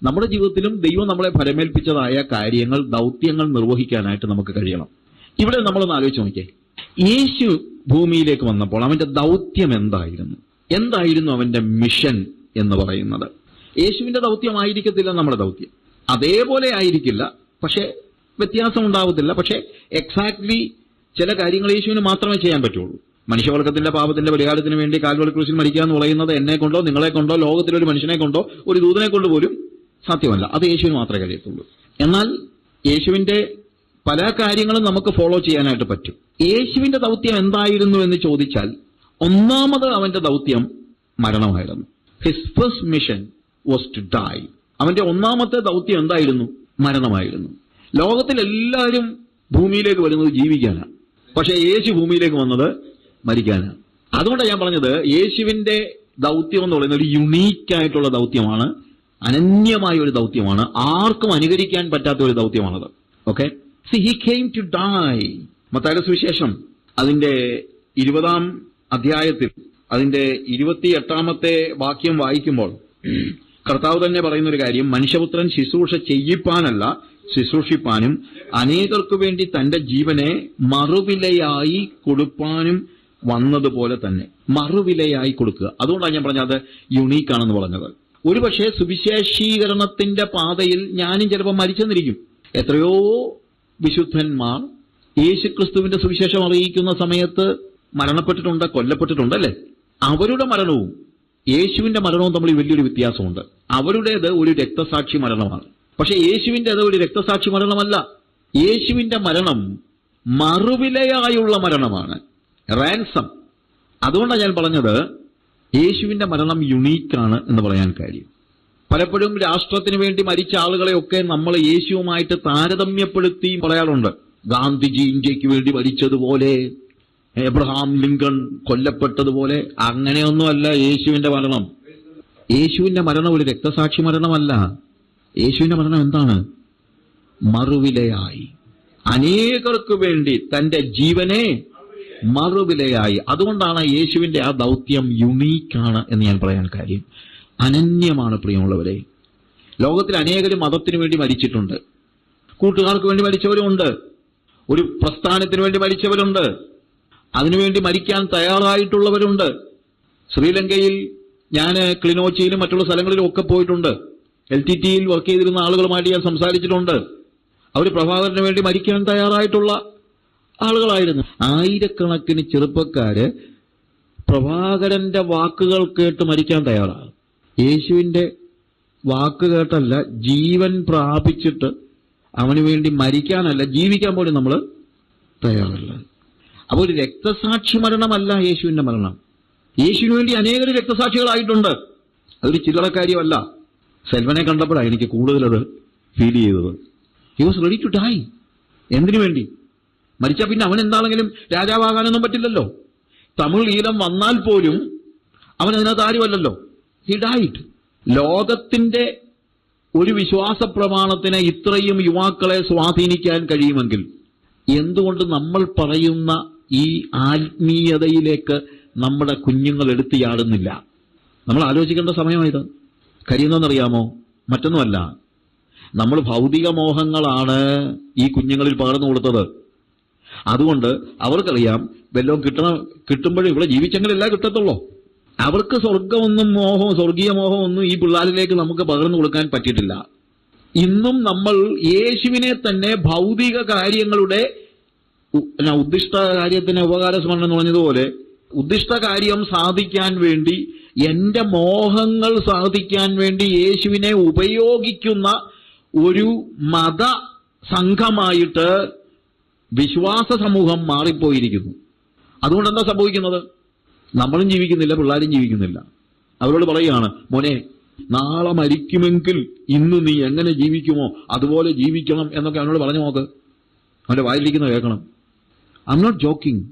നമ്മുടെ ജീവിതത്തിലും ദൈവം നമ്മളെ ഫലമേൽപ്പിച്ചതായ കാര്യങ്ങൾ, ദൗത്യങ്ങൾ നിർവഹിക്കാനായിട്ട് നമുക്ക് കഴിയണം. ഇവിടെ നമ്മളൊന്ന് ആലോചിച്ച് നോക്കിയേ, യേശു ഭൂമിയിലേക്ക് വന്നപ്പോൾ അവന്റെ ദൗത്യം എന്തായിരുന്നു അവന്റെ മിഷൻ എന്ന് പറയുന്നത്? യേശുവിന്റെ ദൗത്യമായിരിക്കത്തില്ല നമ്മുടെ ദൗത്യം, അതേപോലെ ആയിരിക്കില്ല, പക്ഷെ വ്യത്യാസം ഉണ്ടാവത്തില്ല. പക്ഷെ എക്സാക്ട്ലി ചില കാര്യങ്ങൾ യേശുവിന് മാത്രമേ ചെയ്യാൻ പറ്റുള്ളൂ. മനുഷ്യവർഗത്തിന്റെ പാപത്തിന്റെ പരിഹാരത്തിന് വേണ്ടി കാൽവരി ക്രൂശിൽ മരിക്കുക എന്ന് പറയുന്നത് എന്നെ കൊണ്ടോ നിങ്ങളെ കൊണ്ടോ ലോകത്തിലൊരു മനുഷ്യനെ കൊണ്ടോ ഒരു ദൂതനെ കൊണ്ട് പോലും സാധ്യമല്ല. അത് യേശുവിന് മാത്രമേ കഴിയത്തുള്ളൂ. എന്നാൽ യേശുവിന്റെ പല കാര്യങ്ങളും നമുക്ക് ഫോളോ ചെയ്യാനായിട്ട് പറ്റും. യേശുവിന്റെ ദൗത്യം എന്തായിരുന്നു എന്ന് ചോദിച്ചാൽ, ഒന്നാമത് അവന്റെ ദൗത്യം മരണമായിരുന്നു. His first mission was to die. അവന്റെ ഒന്നാമത്തെ ദൗത്യം എന്തായിരുന്നു? മരണമായിരുന്നു. ലോകത്തിലെല്ലാവരും ഭൂമിയിലേക്ക് വരുന്നത് ജീവിക്കാനാണ്, പക്ഷെ യേശു ഭൂമിയിലേക്ക് വന്നത് മരിക്കാനാണ്. അതുകൊണ്ടാണ് ഞാൻ പറഞ്ഞത്, യേശുവിന്റെ ദൗത്യം എന്ന് പറയുന്നത് ഒരു യുണീക്കായിട്ടുള്ള ദൗത്യമാണ്, അനന്യമായ ഒരു ദൗത്യമാണ്, ആർക്കും അനുകരിക്കാൻ പറ്റാത്ത ഒരു ദൗത്യമാണത്. Okay, see he came to die. മത്തായിയുടെ സുവിശേഷം അതിന്റെ 20-ാം അധ്യായത്തിൽ അതിന്റെ 28-ാമത്തെ വാക്യം വായിക്കുമ്പോൾ കർത്താവ് തന്നെ പറയുന്ന ഒരു കാര്യം, മനുഷ്യപുത്രൻ ശുശ്രൂഷ ചെയ്യിപ്പാനല്ല ശുശ്രൂഷിപ്പാനും അനേകർക്കു വേണ്ടി തന്റെ ജീവനെ മറുവിലയായി കൊടുപ്പാനും വന്നതുപോലെ തന്നെ. മറുവിലയായി കൊടുക്കുക. അതുകൊണ്ടാണ് ഞാൻ പറഞ്ഞത് യുണീക്കാണെന്ന് പറഞ്ഞത്. ഒരുപക്ഷെ സുവിശേഷീകരണത്തിന്റെ പാതയിൽ ഞാനും ചിലപ്പോൾ മരിച്ചെന്നിരിക്കും. എത്രയോ വിശുദ്ധന്മാർ യേശുക്രിസ്തുവിന്റെ സുവിശേഷം അറിയിക്കുന്ന സമയത്ത് മരണപ്പെട്ടിട്ടുണ്ട്, കൊല്ലപ്പെട്ടിട്ടുണ്ട്, അല്ലേ? അവരുടെ മരണവും യേശുവിന്റെ മരണവും തമ്മിൽ വലിയൊരു വ്യത്യാസമുണ്ട്. അവരുടേത് ഒരു രക്തസാക്ഷി മരണമാണ്, പക്ഷെ യേശുവിൻ്റെത് ഒരു രക്തസാക്ഷി മരണമല്ല. യേശുവിന്റെ മരണം മറുവിലയായുള്ള മരണമാണ്, റാൻസം. അതുകൊണ്ടാണ് ഞാൻ പറഞ്ഞത് യേശുവിന്റെ മരണം യുണീക്കാണ് എന്ന് പറയാൻ കാര്യം. പലപ്പോഴും രാഷ്ട്രത്തിന് വേണ്ടി മരിച്ച ആളുകളെയൊക്കെ നമ്മൾ യേശുവുമായിട്ട് താരതമ്യപ്പെടുത്തി പറയാറുണ്ട്. ഗാന്ധിജി ഇന്ത്യക്ക് വേണ്ടി മരിച്ചതുപോലെ, എബ്രഹാം ലിങ്കൺ കൊല്ലപ്പെട്ടതുപോലെ. അങ്ങനെയൊന്നുമല്ല യേശുവിന്റെ മരണം. യേശുവിന്റെ മരണം ഒരു രക്തസാക്ഷി മരണമല്ല. യേശുവിന്റെ മരണം എന്താണ്? മറുവിലയായി, അനേകർക്ക് വേണ്ടി തന്റെ ജീവനെ മറുവിലയായി. അതുകൊണ്ടാണ് യേശുവിന്റെ ആ ദൗത്യം യുണീക്കാണ് എന്ന് ഞാൻ പറയാൻ കാര്യം. അനന്യമാണ് പ്രിയമുള്ളവരെ. ലോകത്തിൽ അനേകരും മതത്തിന് വേണ്ടി മരിച്ചിട്ടുണ്ട്, കൂട്ടുകാർക്ക് വേണ്ടി മരിച്ചവരുമുണ്ട്, ഒരു പ്രസ്ഥാനത്തിന് വേണ്ടി മരിച്ചവരുണ്ട്, അതിനുവേണ്ടി മരിക്കാൻ തയ്യാറായിട്ടുള്ളവരുണ്ട്. ശ്രീലങ്കയിൽ ഞാൻ ക്ലിനോച്ചിയിലും മറ്റുള്ള സ്ഥലങ്ങളിലും ഒക്കെ പോയിട്ടുണ്ട്. LTTയിൽ വർക്ക് ചെയ്തിരുന്ന ആളുകളുമായിട്ട് ഞാൻ സംസാരിച്ചിട്ടുണ്ട്. അവർ പ്രഭാകരന് വേണ്ടി മരിക്കാൻ തയ്യാറായിട്ടുള്ള ആളുകളായിരുന്നു. ആയിരക്കണക്കിന് ചെറുപ്പക്കാര് പ്രഭാകരന്റെ വാക്കുകൾ കേട്ട് മരിക്കാൻ തയ്യാറാണ്. യേശുവിന്റെ വാക്ക് കേട്ടല്ല, ജീവൻ പ്രാപിച്ചിട്ട് അവന് വേണ്ടി മരിക്കാനല്ല, ജീവിക്കാൻ പോലും നമ്മൾ തയ്യാറല്ല. അപ്പോൾ ഒരു രക്തസാക്ഷി മരണമല്ല യേശുവിന്റെ മരണം. യേശുവിന് വേണ്ടി അനേകം രക്തസാക്ഷികളായിട്ടുണ്ട്. അതൊരു ചില്ലറ കാര്യമല്ല. സെൽവനെ കണ്ടപ്പോഴാണ് എനിക്ക് കൂടുതലത് ഫീൽ ചെയ്തത്. He was ready to die. എന്തിനു വേണ്ടി? മരിച്ചാൽ പിന്നെ അവൻ എന്താണെങ്കിലും രാജാവാകാനൊന്നും പറ്റില്ലല്ലോ. തമിഴ് ഈലം വന്നാൽ പോലും അവൻ അതിനകത്ത് ആരുമല്ലല്ലോ. He died. ലോകത്തിന്റെ ഒരു വിശ്വാസ പ്രമാണത്തിന് ഇത്രയും യുവാക്കളെ സ്വാധീനിക്കാൻ കഴിയുമെങ്കിൽ എന്തുകൊണ്ട് നമ്മൾ പറയുന്ന ഈ ആത്മീയതയിലേക്ക് നമ്മുടെ കുഞ്ഞുങ്ങൾ എടുത്തിയാടുന്നില്ല? നമ്മൾ ആലോചിക്കേണ്ട സമയമായത്. കാര്യം എന്താണെന്നറിയാമോ? മറ്റൊന്നുമല്ല, നമ്മൾ ഭൗതിക മോഹങ്ങളാണ് ഈ കുഞ്ഞുങ്ങളിൽ പകർന്നു കൊടുത്തത്. അതുകൊണ്ട് അവർക്കറിയാം വല്ലതും കിട്ടുമ്പോഴും ഇവിടെ ജീവിച്ചെങ്കിലല്ല കിട്ടത്തുള്ളൂ. അവർക്ക് സ്വർഗീയ മോഹം ഒന്നും ഈ പിള്ളേരിലേക്ക് നമുക്ക് പകർന്നു കൊടുക്കാൻ പറ്റിയിട്ടില്ല. ഇന്നും നമ്മൾ യേശുവിനെ തന്നെ ഭൗതിക കാര്യങ്ങളുടെ ഉദ്ദിഷ്ട കാര്യത്തിന് ഉപകാര സ്മരണം എന്ന് പറഞ്ഞതുപോലെ ഉദ്ദിഷ്ട കാര്യം സാധിക്കാൻ വേണ്ടി, എന്റെ മോഹങ്ങൾ സാധിക്കാൻ വേണ്ടി യേശുവിനെ ഉപയോഗിക്കുന്ന ഒരു മത സംഘമായിട്ട് വിശ്വാസ സമൂഹം മാറിപ്പോയിരിക്കുന്നു. അതുകൊണ്ട് എന്താ സംഭവിക്കുന്നത്? നമ്മളും ജീവിക്കുന്നില്ല, പിള്ളേരും ജീവിക്കുന്നില്ല. അവരോട് പറയുകയാണ്, മോനെ നാളെ മരിക്കുമെങ്കിൽ ഇന്ന് നീ എങ്ങനെ ജീവിക്കുമോ അതുപോലെ ജീവിക്കണം എന്നൊക്കെ അവനോട് പറഞ്ഞു നോക്ക്. അവന്റെ വായിലിരിക്കുന്ന കേൾക്കണം. I am not joking.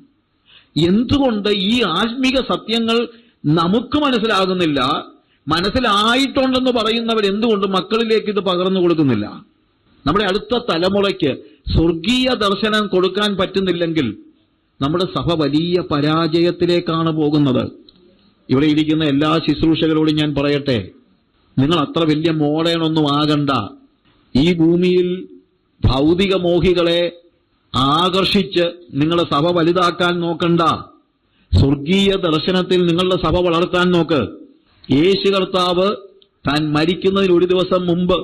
എന്തുകൊണ്ട് ഈ ആത്മീക സത്യങ്ങൾ നമുക്ക് മനസ്സിലാകുന്നില്ല? മനസ്സിലായിട്ടുണ്ടെന്ന് പറയുന്നവർ എന്തുകൊണ്ട് മക്കളിലേക്ക് ഇത് പകർന്നു കൊടുക്കുന്നില്ല? നമ്മുടെ അടുത്ത തലമുറയ്ക്ക് സ്വർഗീയ ദർശനം കൊടുക്കാൻ പറ്റുന്നില്ലെങ്കിൽ നമ്മുടെ സഭ വലിയ പരാജയത്തിലേക്കാണ് പോകുന്നത്. ഇവിടെ ഇരിക്കുന്ന എല്ലാ ശുശ്രൂഷകളോടും ഞാൻ പറയട്ടെ, നിങ്ങൾ അത്ര വലിയ മോഡേണൊന്നും ആകണ്ട. ഈ ഭൂമിയിൽ ഭൗതിക മോഹികളെ ആകർഷിച്ച് നിങ്ങളുടെ സഭ വലുതാക്കാൻ നോക്കണ്ട. സ്വർഗീയ ദർശനത്തിൽ നിങ്ങളുടെ സഭ വളർത്താൻ നോക്ക്. യേശു കർത്താവ് താൻ മരിക്കുന്നതിന് ഒരു ദിവസം മുമ്പ്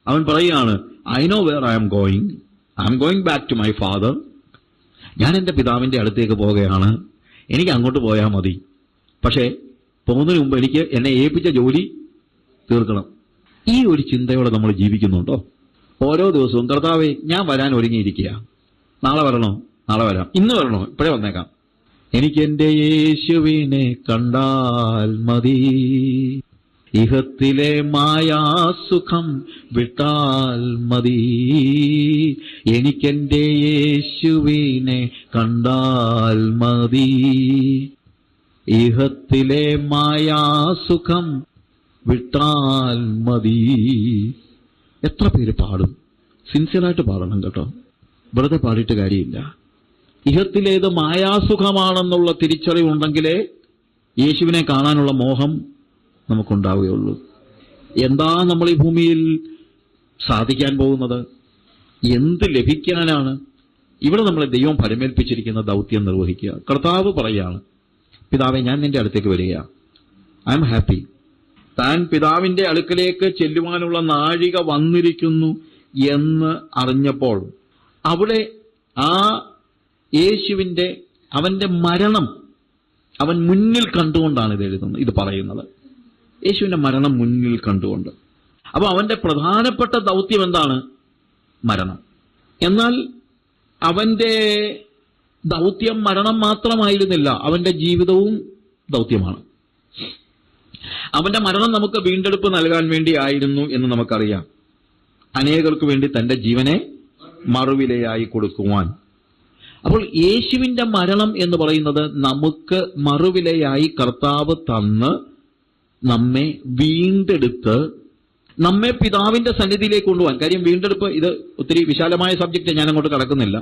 അവൻ പറയുകയാണ്, I know where I am going back to my father. ഞാൻ എൻ്റെ പിതാവിൻ്റെ അടുത്തേക്ക് പോവുകയാണ്, എനിക്ക് അങ്ങോട്ട് പോയാൽ മതി. പക്ഷേ പോകുന്നതിന് മുമ്പ് എനിക്ക് എന്നെ ഏൽപ്പിച്ച ജോലി തീർക്കണം. ഈ ഒരു ചിന്തയോടെ നമ്മൾ ജീവിക്കുന്നുണ്ടോ? ഓരോ ദിവസവും കർത്താവേ ഞാൻ വരാൻ ഒരുങ്ങിയിരിക്കുക, നാളെ വരണോ, നാളെ വരാം, ഇന്ന് വരണോ, ഇപ്പോഴേ വന്നേക്കാം, എനിക്ക് എൻ്റെ യേശുവിനെ കണ്ടാൽ മതി, ഇഹത്തിലെ മായാസുഖം വിട്ടാൽ മതി, എനിക്കെൻ്റെ യേശുവിനെ കണ്ടാൽ മതി, ഇഹത്തിലെ മായാസുഖം വിട്ടാൽ മതി. എത്ര പേര് പാടും? സിൻസിയറായിട്ട് പാടണം കേട്ടോ, വെറുതെ പാടിയിട്ട് കാര്യമില്ല. ഇഹത്തിലേത് മായാസുഖമാണെന്നുള്ള തിരിച്ചറിവുണ്ടെങ്കിലേ യേശുവിനെ കാണാനുള്ള മോഹം നമുക്കുണ്ടാവുകയുള്ളൂ. എന്താ നമ്മൾ ഈ ഭൂമിയിൽ സാധിക്കാൻ പോകുന്നത്? എന്ത് ലഭിക്കാനാണ്? ഇവിടെ നമ്മളെ ദൈവം പരമേൽപ്പിച്ചിരിക്കുന്ന ദൗത്യം നിർവഹിക്കുക. കർത്താവ് പറയാണ്, പിതാവേ ഞാൻ നിന്റെ അടുത്തേക്ക് വരികയാണ്, ഐ എം ഹാപ്പി. താൻ പിതാവിന്റെ അടുക്കലേക്ക് ചെല്ലുവാനുള്ള നാഴിക വന്നിരിക്കുന്നു എന്ന് അറിഞ്ഞപ്പോൾ അവിടെ ആ യേശുവിന്റെ അവന്റെ മരണം അവൻ മുന്നിൽ കണ്ടുകൊണ്ടാണ് ഇത് പറയുന്നത്. യേശുവിന്റെ മരണം മുന്നിൽ കണ്ടുകൊണ്ട്. അപ്പൊ അവന്റെ പ്രധാനപ്പെട്ട ദൗത്യം എന്താണ്? മരണം. എന്നാൽ അവന്റെ ദൗത്യം മരണം മാത്രമായിരുന്നില്ല, അവന്റെ ജീവിതവും ദൗത്യമാണ്. അവന്റെ മരണം നമുക്ക് വീണ്ടെടുപ്പ് നൽകാൻ വേണ്ടി ആയിരുന്നു എന്ന് നമുക്കറിയാം. അനേകർക്ക് വേണ്ടി തന്റെ ജീവനെ മറുവിലയായി കൊടുക്കുവാൻ. അപ്പോൾ യേശുവിന്റെ മരണം എന്ന് പറയുന്നത് നമുക്ക് മറുവിലയായി കർത്താവ് തന്ന് നമ്മെ വീണ്ടെടുത്ത് നമ്മെ പിതാവിന്റെ സന്നിധിയിലേക്ക് കൊണ്ടുപോകാൻ. കാര്യം വീണ്ടെടുപ്പ് ഇത് ഒത്തിരി വിശാലമായ സബ്ജക്റ്റ്, ഞാൻ അങ്ങോട്ട് കടക്കുന്നില്ല.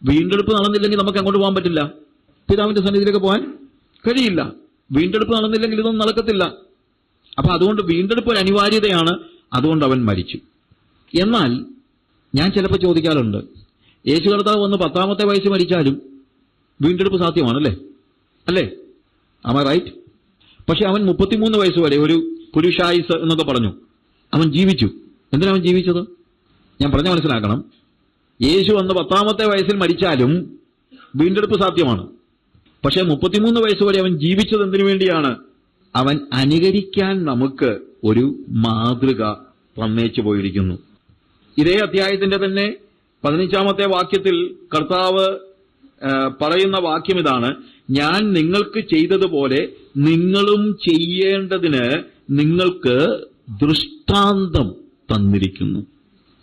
വീണ്ടെടുപ്പ് നടന്നില്ലെങ്കിൽ നമുക്ക് അങ്ങോട്ട് പോകാൻ പറ്റില്ല, പിതാവിന്റെ സന്നിധിയിലേക്ക് പോകാൻ കഴിയില്ല. വീണ്ടെടുപ്പ് നടന്നില്ലെങ്കിൽ ഇതൊന്നും നടക്കത്തില്ല. അപ്പൊ അതുകൊണ്ട് വീണ്ടെടുപ്പ് ഒരു അനിവാര്യതയാണ്. അതുകൊണ്ട് അവൻ മരിച്ചു. എന്നാൽ ഞാൻ ചിലപ്പോൾ ചോദിക്കാറുണ്ട്, യേശു കർത്താവ് വന്ന് 10ാമത്തെ വയസ്സ് മരിച്ചാലും വീണ്ടെടുപ്പ് സാധ്യമാണല്ലേ? അല്ലേ? Am I right? പക്ഷെ അവൻ 33 വയസ്സ് വരെ ഒരു പുരുഷായുസ് എന്നൊക്കെ പറഞ്ഞു അവൻ ജീവിച്ചു. എന്തിനാ അവൻ ജീവിച്ചത്? ഞാൻ പറഞ്ഞ മനസ്സിലാക്കണം. യേശു വന്ന് 10ാമത്തെ വയസ്സിൽ മരിച്ചാലും വീണ്ടെടുപ്പ് സാധ്യമാണ്. പക്ഷെ 33 വയസ്സ് വരെ അവൻ ജീവിച്ചത് എന്തിനു വേണ്ടിയാണ്? അവൻ അനുകരിക്കാൻ നമുക്ക് ഒരു മാതൃക തന്നേച്ചു പോയിരിക്കുന്നു. ഇതേ അധ്യായത്തിന്റെ തന്നെ 15ാമത്തെ വാക്യത്തിൽ കർത്താവ് പറയുന്ന വാക്യം ഇതാണ്, ഞാൻ നിങ്ങൾക്ക് ചെയ്തതുപോലെ നിങ്ങളും ചെയ്യേണ്ടതിന് നിങ്ങൾക്ക് ദൃഷ്ടാന്തം തന്നിരിക്കുന്നു.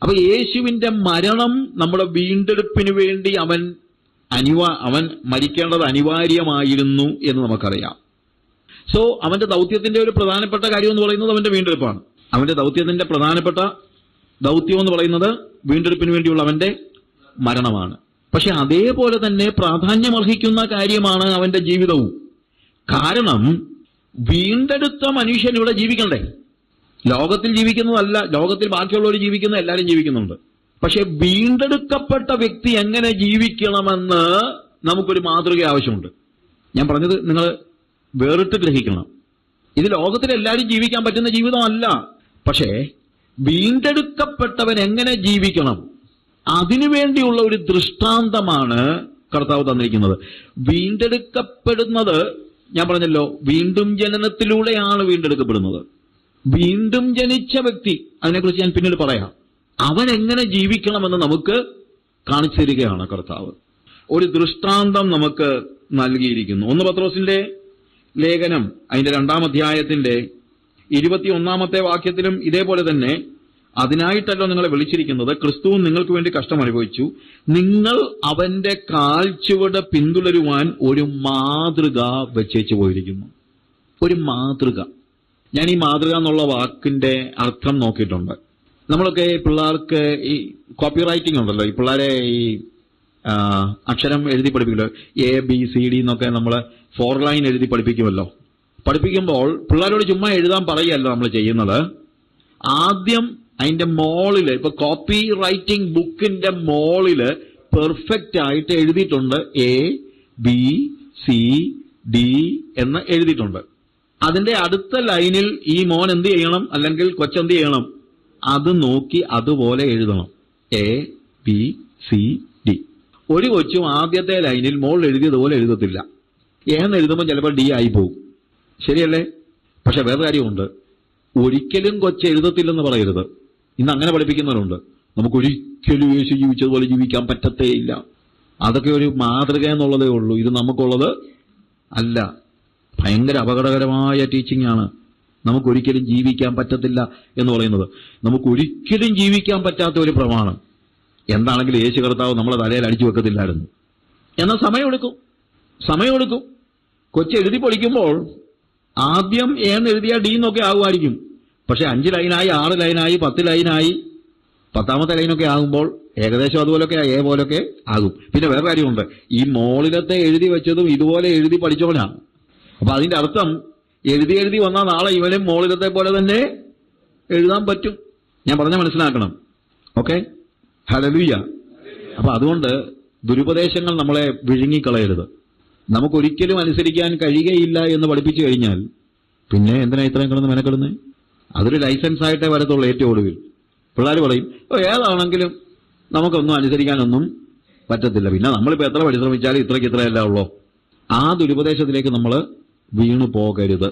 അപ്പൊ യേശുവിന്റെ മരണം നമ്മുടെ വീണ്ടെടുപ്പിന് വേണ്ടി അവൻ മരിക്കേണ്ടത് അനിവാര്യമായിരുന്നു എന്ന് നമുക്കറിയാം. സോ അവന്റെ ദൗത്യത്തിന്റെ ഒരു പ്രധാനപ്പെട്ട കാര്യം എന്ന് പറയുന്നത് അവന്റെ വീണ്ടെടുപ്പാണ്. അവന്റെ ദൗത്യത്തിന്റെ പ്രധാനപ്പെട്ട ദൗത്യം എന്ന് പറയുന്നത് വീണ്ടെടുപ്പിന് വേണ്ടിയുള്ള അവന്റെ മരണമാണ്. പക്ഷെ അതേപോലെ തന്നെ പ്രാധാന്യമർഹിക്കുന്ന കാര്യമാണ് അവന്റെ ജീവിതവും. കാരണം വീണ്ടെടുത്ത മനുഷ്യൻ ഇവിടെ ജീവിക്കണ്ടേ? ലോകത്തിൽ ജീവിക്കുന്നതല്ല, ലോകത്തിൽ ബാക്കിയുള്ളവർ ജീവിക്കുന്ന എല്ലാവരും ജീവിക്കുന്നുണ്ട്. പക്ഷെ വീണ്ടെടുക്കപ്പെട്ട വ്യക്തി എങ്ങനെ ജീവിക്കണമെന്ന് നമുക്കൊരു മാതൃക ആവശ്യമുണ്ട്. ഞാൻ പറഞ്ഞത് നിങ്ങൾ വേറിട്ട് ഗ്രഹിക്കണം. ഇത് ലോകത്തിൽ എല്ലാവരും ജീവിക്കാൻ പറ്റുന്ന ജീവിതമല്ല. പക്ഷേ വീണ്ടെടുക്കപ്പെട്ടവൻ എങ്ങനെ ജീവിക്കണം അതിനുവേണ്ടിയുള്ള ഒരു ദൃഷ്ടാന്തമാണ് കർത്താവ് തന്നിരിക്കുന്നത്. വീണ്ടെടുക്കപ്പെടുന്നത് ഞാൻ പറഞ്ഞല്ലോ, വീണ്ടും ജനനത്തിലൂടെയാണ് വീണ്ടെടുക്കപ്പെടുന്നത്. വീണ്ടും ജനിച്ച വ്യക്തി, അതിനെക്കുറിച്ച് ഞാൻ പിന്നീട് പറയാം, അവൻ എങ്ങനെ ജീവിക്കണമെന്ന് നമുക്ക് കാണിച്ചു തരികയാണ് കർത്താവ്. ഒരു ദൃഷ്ടാന്തം നമുക്ക് നൽകിയിരിക്കുന്നു. 1 പത്രോസിന്റെ ലേഖനം അതിന്റെ 2-ാം അധ്യായത്തിന്റെ 21ാമത്തെ വാക്യത്തിലും ഇതേപോലെ തന്നെ, അതിനായിട്ടല്ലോ നിങ്ങളെ വിളിച്ചിരിക്കുന്നത്, ക്രിസ്തു നിങ്ങൾക്ക് വേണ്ടി കഷ്ടം അനുഭവിച്ചു, നിങ്ങൾ അവന്റെ കാൽച്ചുവട് പിന്തുടരുവാൻ ഒരു മാതൃക വെച്ചേച്ചു പോയിരിക്കുന്നു. ഒരു മാതൃക. ഞാൻ ഈ മാതൃക എന്നുള്ള വാക്കിന്റെ അർത്ഥം നോക്കിയിട്ടുണ്ട്. നമ്മളൊക്കെ പിള്ളേർക്ക് ഈ കോപ്പി റൈറ്റിംഗ് ഉണ്ടല്ലോ, ഈ പിള്ളേരെ ഈ അക്ഷരം എഴുതി പഠിപ്പിക്കുമല്ലോ, ABCD എന്നൊക്കെ നമ്മൾ 4 ലൈൻ എഴുതി പഠിപ്പിക്കുമല്ലോ. പഠിപ്പിക്കുമ്പോൾ പിള്ളേരോട് ചുമ്മാ എഴുതാൻ പറയുകയല്ല നമ്മൾ ചെയ്യുന്നത്. ആദ്യം അതിന്റെ മോളില്, ഇപ്പൊ കോപ്പി റൈറ്റിംഗ് ബുക്കിന്റെ മോളില് പെർഫെക്റ്റ് ആയിട്ട് എഴുതിയിട്ടുണ്ട് ABCD എന്ന് എഴുതിയിട്ടുണ്ട്. അതിന്റെ അടുത്ത ലൈനിൽ ഈ മോൻ എന്ത് ചെയ്യണം, അല്ലെങ്കിൽ കൊച്ചെന്ത് ചെയ്യണം, അത് നോക്കി അതുപോലെ എഴുതണം. ABCD. ഒരു കൊച്ചും ആദ്യത്തെ ലൈനിൽ മോൾ എഴുതിയതുപോലെ എഴുതത്തില്ല. എന്ന് എഴുതുമ്പോൾ ചിലപ്പോൾ D ആയി പോകും. ശരിയല്ലേ? പക്ഷെ വേറെ കാര്യമുണ്ട്, ഒരിക്കലും കൊച്ച് എഴുതത്തില്ലെന്ന് പറയരുത്. ഇന്ന് അങ്ങനെ പഠിപ്പിക്കുന്നവരുണ്ട്. നമുക്കൊരിക്കലും യേശു ജീവിച്ചതുപോലെ ജീവിക്കാൻ പറ്റത്തേയില്ല, അതൊക്കെ ഒരു മാതൃക എന്നുള്ളതേ ഉള്ളൂ. ഇത് നമുക്കുള്ളത് അല്ല. ഭയങ്കര അപകടകരമായ ടീച്ചിങ് ആണ്. നമുക്കൊരിക്കലും ജീവിക്കാൻ പറ്റത്തില്ല എന്ന് പറയുന്നത്. നമുക്കൊരിക്കലും ജീവിക്കാൻ പറ്റാത്ത ഒരു പ്രമാണം. എന്താണെങ്കിലും യേശു കർത്താവ് നമ്മളെ തലയിൽ അടിച്ചു വെക്കത്തില്ലായിരുന്നു. എന്നാൽ സമയമെടുക്കും. കൊച്ചു എഴുതി പഠിക്കുമ്പോൾ ആദ്യം എന്ന് എഴുതിയാൽ D എന്നൊക്കെ ആകുമായിരിക്കും. പക്ഷെ 5 ലൈനായി, 6 ലൈനായി, 10 ലൈനായി, 10ാമത്തെ ലൈനൊക്കെ ആകുമ്പോൾ ഏകദേശം അതുപോലൊക്കെ A പോലൊക്കെ ആകും. പിന്നെ വേറെ കാര്യമുണ്ട്, ഈ മോളിലത്തെ എഴുതി വെച്ചതും ഇതുപോലെ എഴുതി പഠിച്ചവനാണ്. അപ്പൊ അതിന്റെ അർത്ഥം എഴുതി വന്നാൽ നാളെ ഇവനും മോളിലത്തെ പോലെ തന്നെ എഴുതാൻ പറ്റും. ഞാൻ പറഞ്ഞ മനസ്സിലാക്കണം. Okay, hallelujah. അപ്പൊ അതുകൊണ്ട് ദുരുപദേശങ്ങൾ നമ്മളെ വിഴുങ്ങിക്കളയരുത്. നമുക്കൊരിക്കലും അനുസരിക്കാൻ കഴിയുകയില്ല എന്ന് പഠിപ്പിച്ചു കഴിഞ്ഞാൽ പിന്നെ എന്തിനാ ഇത്രയും കിടന്ന് മെനക്കെടുന്നേ? അതൊരു ലൈസൻസ് ആയിട്ടേ വരത്തുള്ളൂ. ഏറ്റവും ഒടുവിൽ പിള്ളേർ പറയും, ഏതാണെങ്കിലും നമുക്കൊന്നും അനുസരിക്കാനൊന്നും പറ്റത്തില്ല. പിന്നെ നമ്മളിപ്പോൾ എത്ര പരിശ്രമിച്ചാലും ഇത്രയ്ക്ക് ഇത്രയല്ല ഉള്ളൂ. ആ ദുരുപദേശത്തിലേക്ക് നമ്മൾ വീണു പോകരുത്.